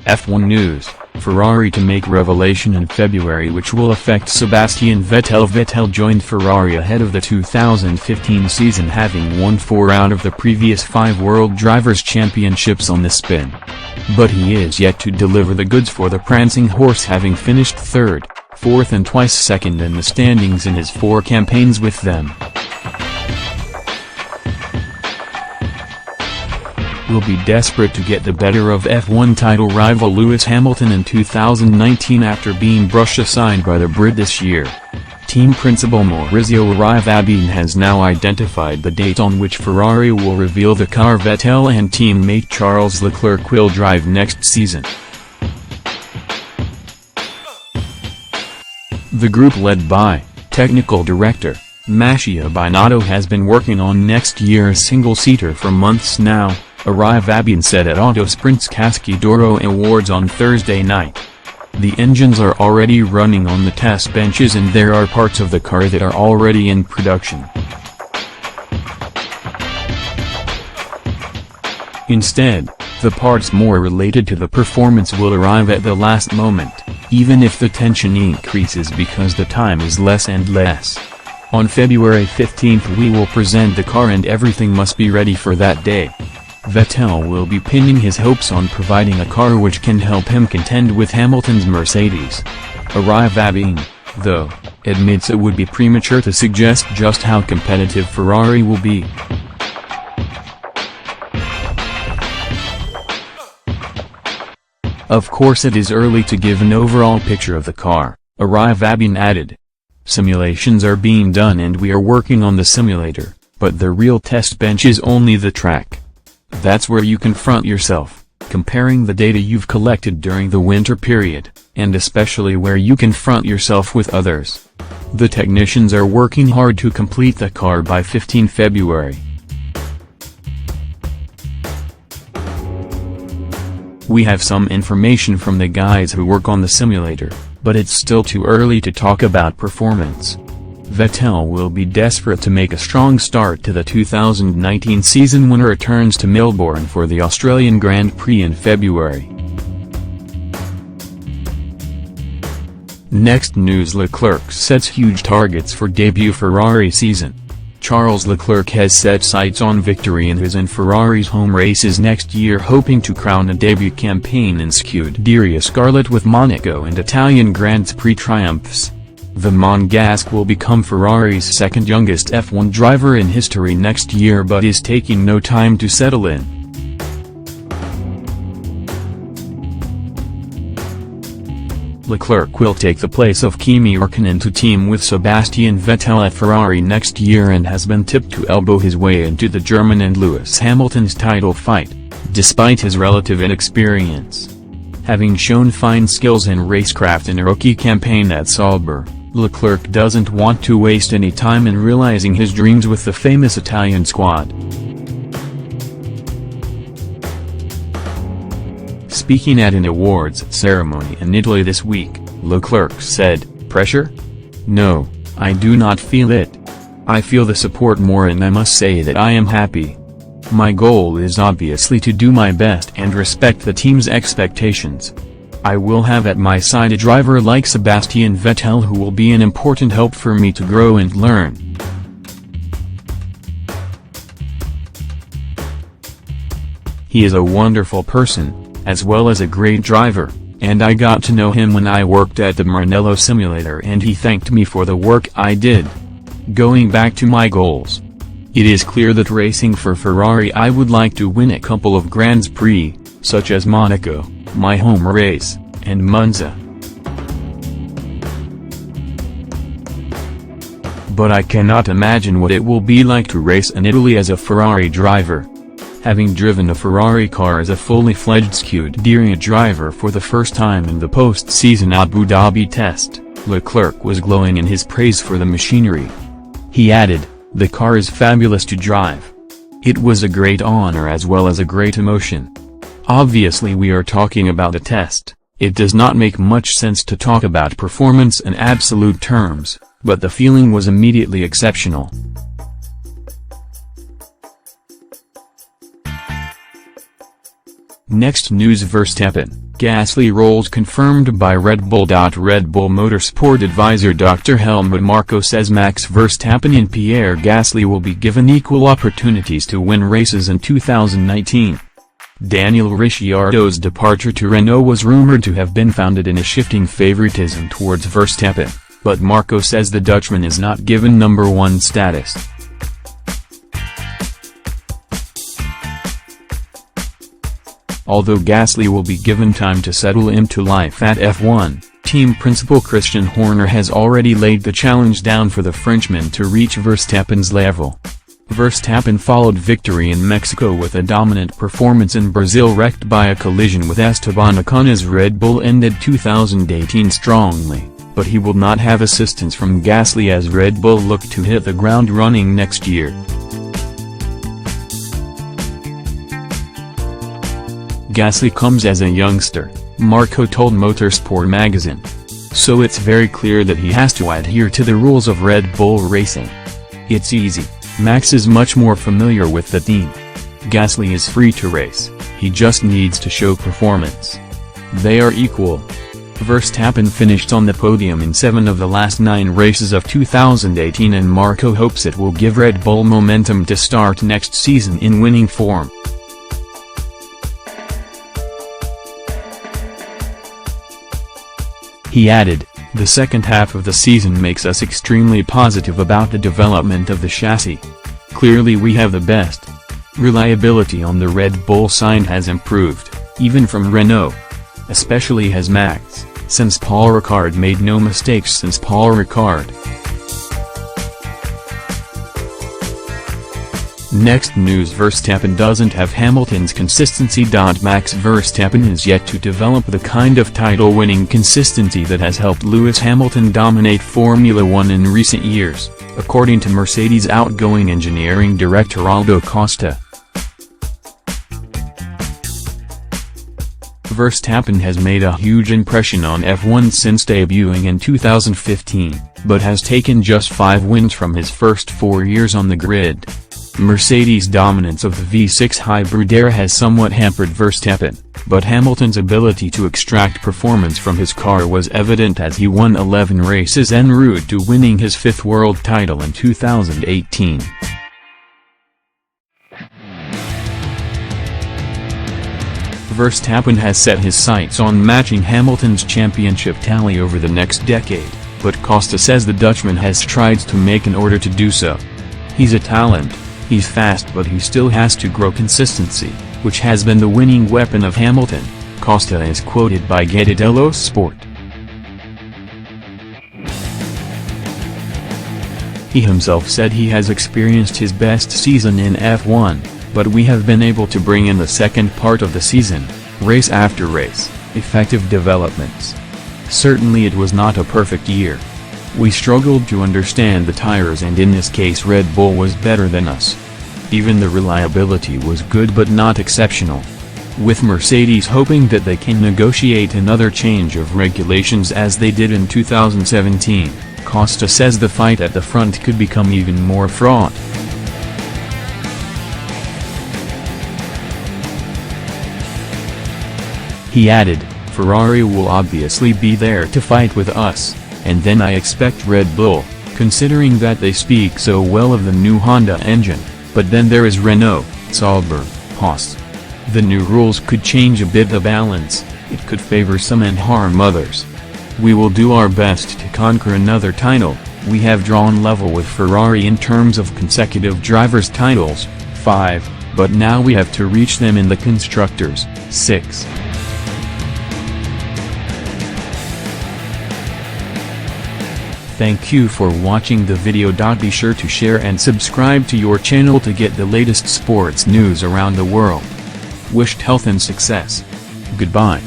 F1 News: Ferrari to make revelation in February which will affect Sebastian Vettel. Vettel joined Ferrari ahead of the 2015 season, having won 4 out of the previous 5 World Drivers' Championships on the spin. But he is yet to deliver the goods for the prancing horse, having finished 3rd, 4th and twice 2nd in the standings in his 4 campaigns with them. Will be desperate to get the better of F1 title rival Lewis Hamilton in 2019 after being brushed aside by the Brit this year. Team principal Maurizio Arrivabene has now identified the date on which Ferrari will reveal the car Vettel and teammate Charles Leclerc will drive next season. The group, led by technical director Mattia Binotto, has been working on next year's single-seater for months now, Arrivabene said at Autosprint's Caschi d'Oro Awards on Thursday night. The engines are already running on the test benches and there are parts of the car that are already in production. Instead, the parts more related to the performance will arrive at the last moment, even if the tension increases because the time is less and less. On February 15th we will present the car and everything must be ready for that day. Vettel will be pinning his hopes on providing a car which can help him contend with Hamilton's Mercedes. Arrivabene, though, admits it would be premature to suggest just how competitive Ferrari will be. Of course it is early to give an overall picture of the car, Arrivabene added. Simulations are being done and we are working on the simulator, but the real test bench is only the track. That's where you confront yourself, comparing the data you've collected during the winter period, and especially where you confront yourself with others. The technicians are working hard to complete the car by 15 February. We have some information from the guys who work on the simulator, but it's still too early to talk about performance. Vettel will be desperate to make a strong start to the 2019 season when he returns to Melbourne for the Australian Grand Prix in February. Next news: Leclerc sets huge targets for debut Ferrari season. Charles Leclerc has set sights on victory in his and Ferrari's home races next year, hoping to crown a debut campaign in Scuderia Scarlet with Monaco and Italian Grand Prix triumphs. The Monegasque will become Ferrari's second youngest F1 driver in history next year but is taking no time to settle in. Leclerc will take the place of Kimi Räikkönen to team with Sebastian Vettel at Ferrari next year and has been tipped to elbow his way into the German and Lewis Hamilton's title fight, despite his relative inexperience. Having shown fine skills in racecraft in a rookie campaign at Sauber, Leclerc doesn't want to waste any time in realizing his dreams with the famous Italian squad. Speaking at an awards ceremony in Italy this week, Leclerc said, "Pressure? No, I do not feel it. I feel the support more and I must say that I am happy. My goal is obviously to do my best and respect the team's expectations. I will have at my side a driver like Sebastian Vettel who will be an important help for me to grow and learn. He is a wonderful person, as well as a great driver, and I got to know him when I worked at the Maranello simulator and he thanked me for the work I did. Going back to my goals. It is clear that racing for Ferrari I would like to win a couple of Grand Prix, such as Monaco, my home race, and Monza. But I cannot imagine what it will be like to race in Italy as a Ferrari driver. Having driven a Ferrari car as a fully fledged Scuderia driver for the first time in the post-season Abu Dhabi test, Leclerc was glowing in his praise for the machinery. He added, "The car is fabulous to drive. It was a great honor as well as a great emotion. Obviously we are talking about a test, it does not make much sense to talk about performance in absolute terms, but the feeling was immediately exceptional." Next news: Verstappen Gasly roles confirmed by Red Bull. Red Bull Motorsport advisor Dr. Helmut Marko says Max Verstappen and Pierre Gasly will be given equal opportunities to win races in 2019. Daniel Ricciardo's departure to Renault was rumored to have been founded in a shifting favoritism towards Verstappen, but Marko says the Dutchman is not given number one status. Although Gasly will be given time to settle into life at F1, team principal Christian Horner has already laid the challenge down for the Frenchman to reach Verstappen's level. Verstappen followed victory in Mexico with a dominant performance in Brazil, wrecked by a collision with Esteban Ocon as Red Bull ended 2018 strongly, but he will not have assistance from Gasly as Red Bull look to hit the ground running next year. Gasly comes as a youngster, Marko told Motorsport magazine. So it's very clear that he has to adhere to the rules of Red Bull Racing. It's easy, Max is much more familiar with the team. Gasly is free to race, he just needs to show performance. They are equal. Verstappen finished on the podium in 7 of the last 9 races of 2018 and Marko hopes it will give Red Bull momentum to start next season in winning form. He added, "The second half of the season makes us extremely positive about the development of the chassis. Clearly we have the best. Reliability on the Red Bull side has improved, even from Renault. Especially has Max, since Paul Ricard made no mistakes since Paul Ricard." Next news: Verstappen doesn't have Hamilton's consistency. Max Verstappen is yet to develop the kind of title-winning consistency that has helped Lewis Hamilton dominate Formula One in recent years, according to Mercedes' outgoing engineering director Aldo Costa. Verstappen has made a huge impression on F1 since debuting in 2015, but has taken just 5 wins from his first 4 years on the grid. Mercedes' dominance of the V6 hybrid era has somewhat hampered Verstappen, but Hamilton's ability to extract performance from his car was evident as he won 11 races en route to winning his 5th world title in 2018. Verstappen has set his sights on matching Hamilton's championship tally over the next decade, but Costa says the Dutchman has strides to make in order to do so. He's a talent. He's fast, but he still has to grow consistency, which has been the winning weapon of Hamilton, Costa is quoted by Gazeta dello Sport. He himself said he has experienced his best season in F1, but we have been able to bring in the second part of the season, race after race, effective developments. Certainly it was not a perfect year. We struggled to understand the tires, and in this case Red Bull was better than us. Even the reliability was good but not exceptional. With Mercedes hoping that they can negotiate another change of regulations as they did in 2017, Costa says the fight at the front could become even more fraught. He added, "Ferrari will obviously be there to fight with us. And then I expect Red Bull, considering that they speak so well of the new Honda engine, but then there is Renault, Sauber, Haas. The new rules could change a bit the balance, it could favor some and harm others. We will do our best to conquer another title. We have drawn level with Ferrari in terms of consecutive drivers' titles, 5, but now we have to reach them in the constructors, 6. Thank you for watching the video. Be sure to share and subscribe to your channel to get the latest sports news around the world. Wished health and success. Goodbye.